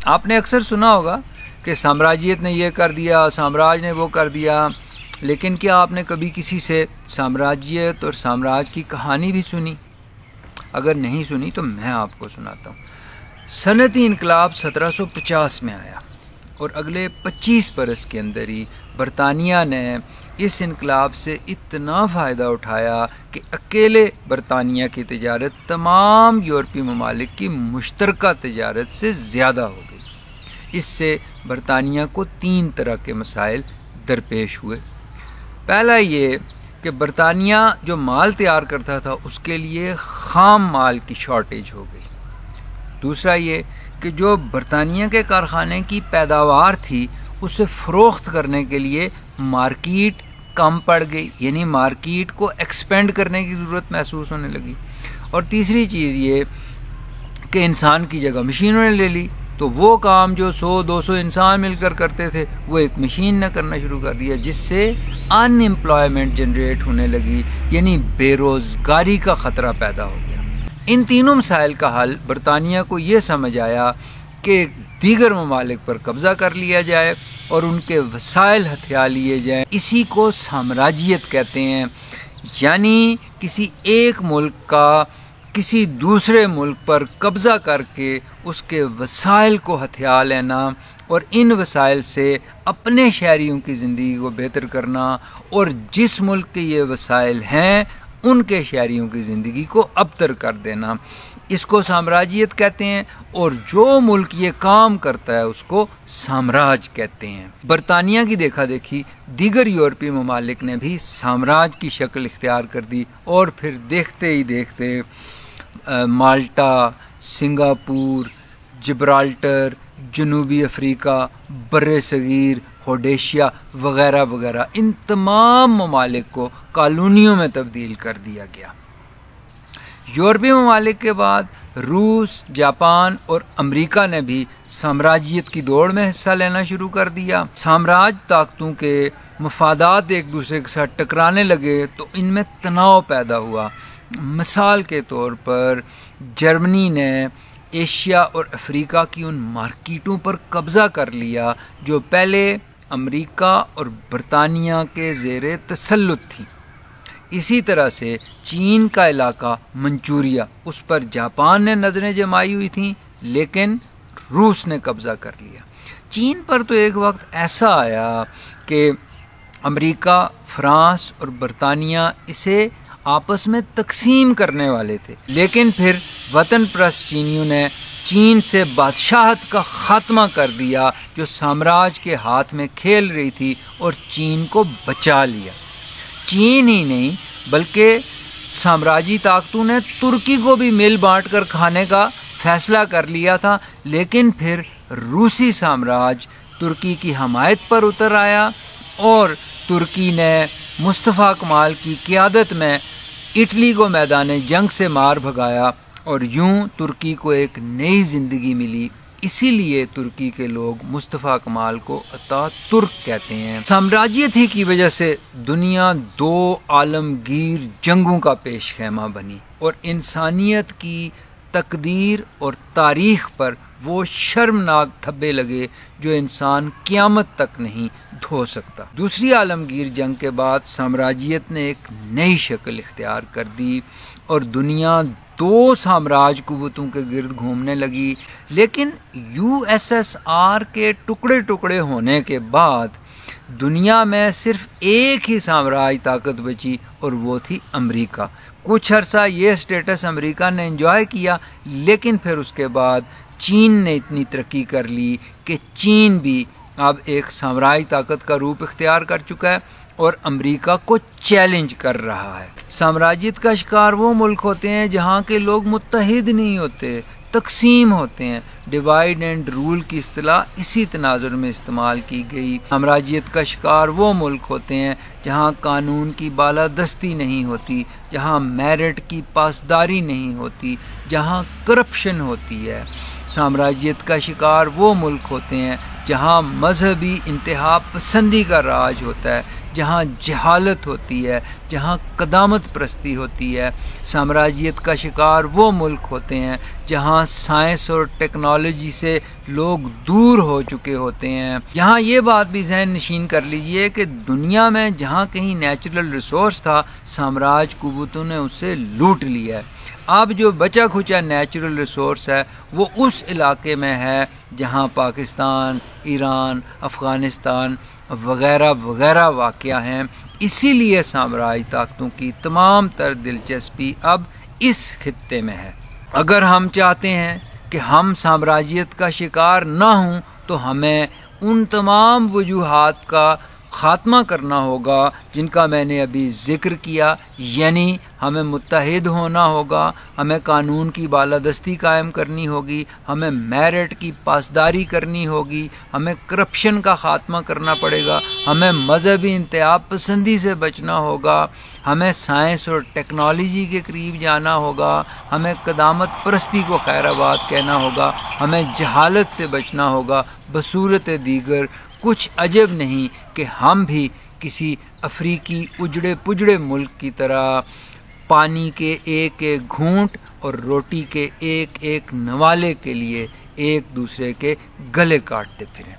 آپ نے اکثر سنا ہوگا کہ سامراجیت نے یہ کر دیا، سامراج نے وہ کر دیا، لیکن کیا آپ نے کبھی کسی سے سامراجیت اور سامراج کی کہانی بھی سنی؟ اگر نہیں سنی تو میں آپ کو سناتا ہوں۔ صنعتی انقلاب 1750 میں آیا اور اگلے 25 برس کے اندر ہی برطانیہ نے اس انقلاب سے اتنا فائدہ اٹھایا کہ اکیلے برطانیہ کی تجارت تمام یورپی ممالک کی مشترکہ تجارت سے زیادہ ہو گئی۔ اس سے برطانیہ کو 3 طرح کے مسائل درپیش ہوئے۔ پہلا یہ کہ برطانیہ جو مال تیار کرتا تھا اس کے لیے خام مال کی شارٹیج ہو گئی۔ دوسرا یہ کہ جو برطانیہ کے کارخانے کی پیداوار تھی اسے فروخت کرنے کے لیے مارکیٹ کم پڑ گئی، یعنی مارکیٹ کو ایکسپینڈ کرنے کی ضرورت محسوس ہونے لگی۔ اور تیسری چیز یہ کہ انسان کی جگہ مشینوں نے لے لی، تو وہ کام جو 100-200 انسان مل کر کرتے تھے وہ ایک مشین نے کرنا شروع کر دیا، جس سے ان امپلائمنٹ جنریٹ ہونے لگی، یعنی بے روزگاری کا خطرہ پیدا ہو گیا۔ ان تینوں مسائل کا حل برطانیہ کو یہ سمجھ آیا کہ دیگر ممالک پر قبضہ کر لیا جائے اور ان کے وسائل ہتھیا لیے جائیں۔ اسی کو سامراجیت کہتے ہیں، یعنی کسی ایک ملک کا کسی دوسرے ملک پر قبضہ کر کے اس کے وسائل کو ہتھیا لینا اور ان وسائل سے اپنے شہریوں کی زندگی کو بہتر کرنا، اور جس ملک کے یہ وسائل ہیں ان کے شہریوں کی زندگی کو ابتر کر دینا۔ اس کو سامراجیت کہتے ہیں، اور جو ملک یہ کام کرتا ہے اس کو سامراج کہتے ہیں۔ برطانیہ کی دیکھا دیکھی دیگر یورپی ممالک نے بھی سامراج کی شکل اختیار کر دی، اور پھر دیکھتے ہی دیکھتے مالٹا، سنگاپور، جبرالٹر، جنوبی افریقہ، بر صغیر، ہوڈیشیا وغیرہ وغیرہ، ان تمام ممالک کو کالونیوں میں تبدیل کر دیا گیا۔ یورپی ممالک کے بعد روس، جاپان اور امریکہ نے بھی سامراجیت کی دوڑ میں حصہ لینا شروع کر دیا۔ سامراج طاقتوں کے مفادات ایک دوسرے کے ساتھ ٹکرانے لگے تو ان میں تناؤ پیدا ہوا۔ مثال کے طور پر جرمنی نے ایشیا اور افریقہ کی ان مارکیٹوں پر قبضہ کر لیا جو پہلے امریکہ اور برطانیہ کے زیر تسلط تھیں۔ اسی طرح سے چین کا علاقہ منچوریا، اس پر جاپان نے نظریں جمائی ہوئی تھیں لیکن روس نے قبضہ کر لیا۔ چین پر تو ایک وقت ایسا آیا کہ امریکہ، فرانس اور برطانیہ اسے آپس میں تقسیم کرنے والے تھے، لیکن پھر وطن پرست چینیوں نے چین سے بادشاہت کا خاتمہ کر دیا جو سامراج کے ہاتھ میں کھیل رہی تھی، اور چین کو بچا لیا۔ چین ہی نہیں بلکہ سامراجی طاقتوں نے ترکی کو بھی مل بانٹ کر کھانے کا فیصلہ کر لیا تھا، لیکن پھر روسی سامراج ترکی کی حمایت پر اتر آیا، اور ترکی نے مصطفیٰ کمال کی قیادت میں اٹلی کو میدان جنگ سے مار بھگایا، اور یوں ترکی کو ایک نئی زندگی ملی۔ اسی لیے ترکی کے لوگ مصطفیٰ کمال کو اتا ترک کہتے ہیں۔ سامراجیت ہی کی وجہ سے دنیا 2 عالمگیر جنگوں کا پیش خیمہ بنی، اور انسانیت کی تقدیر اور تاریخ پر وہ شرمناک دھبے لگے جو انسان قیامت تک نہیں دھو سکتا۔ دوسری عالمگیر جنگ کے بعد سامراجیت نے ایک نئی شکل اختیار کر دی، اور دنیا 2 سامراج قوتوں کے گرد گھومنے لگی، لیکن USSR کے ٹکڑے ٹکڑے ہونے کے بعد دنیا میں صرف ایک ہی سامراج طاقت بچی، اور وہ تھی امریکہ۔ کچھ عرصہ یہ سٹیٹس امریکہ نے انجوائے کیا، لیکن پھر اس کے بعد چین نے اتنی ترقی کر لی کہ چین بھی اب ایک سامراج طاقت کا روپ اختیار کر چکا ہے اور امریکہ کو چیلنج کر رہا ہے۔ سامراجیت کا شکار وہ ملک ہوتے ہیں جہاں کے لوگ متحد نہیں ہوتے، تقسیم ہوتے ہیں۔ ڈیوائیڈ اینڈ رول کی اصطلاح اسی تناظر میں استعمال کی گئی۔ سامراجیت کا شکار وہ ملک ہوتے ہیں جہاں قانون کی بالادستی نہیں ہوتی، جہاں میرٹ کی پاسداری نہیں ہوتی، جہاں کرپشن ہوتی ہے۔ سامراجیت کا شکار وہ ملک ہوتے ہیں جہاں مذہبی انتہا پسندی کا راج ہوتا ہے، جہاں جہالت ہوتی ہے، جہاں قدامت پرستی ہوتی ہے، سامراجیت کا شکار وہ ملک ہوتے ہیں جہاں سائنس اور ٹیکنالوجی سے لوگ دور ہو چکے ہوتے ہیں۔ یہاں یہ بات بھی ذہن نشین کر لیجئے کہ دنیا میں جہاں کہیں نیچرل ریسورس تھا، سامراج قوتوں نے اسے لوٹ لیا ہے۔ اب جو بچا کھچا نیچرل ریسورس ہے وہ اس علاقے میں ہے جہاں پاکستان، ایران، افغانستان وغیرہ وغیرہ واقع ہیں۔ اسی لیے سامراج طاقتوں کی تمام تر دلچسپی اب اس خطے میں ہے۔ اگر ہم چاہتے ہیں کہ ہم سامراجیت کا شکار نہ ہوں تو ہمیں ان تمام وجوہات کا خاتمہ کرنا ہوگا جن کا میں نے ابھی ذکر کیا، یعنی ہمیں متحد ہونا ہوگا، ہمیں قانون کی بالادستی قائم کرنی ہوگی، ہمیں میرٹ کی پاسداری کرنی ہوگی، ہمیں کرپشن کا خاتمہ کرنا پڑے گا، ہمیں مذہبی انتہا پسندی سے بچنا ہوگا، ہمیں سائنس اور ٹیکنالوجی کے قریب جانا ہوگا، ہمیں قدامت پرستی کو خیر آباد کہنا ہوگا، ہمیں جہالت سے بچنا ہوگا۔ بصورت دیگر کچھ عجب نہیں کہ ہم بھی کسی افریقی اجڑے پجڑے ملک کی طرح پانی کے ایک ایک گھونٹ اور روٹی کے ایک ایک نوالے کے لیے ایک دوسرے کے گلے کاٹتے پھریں۔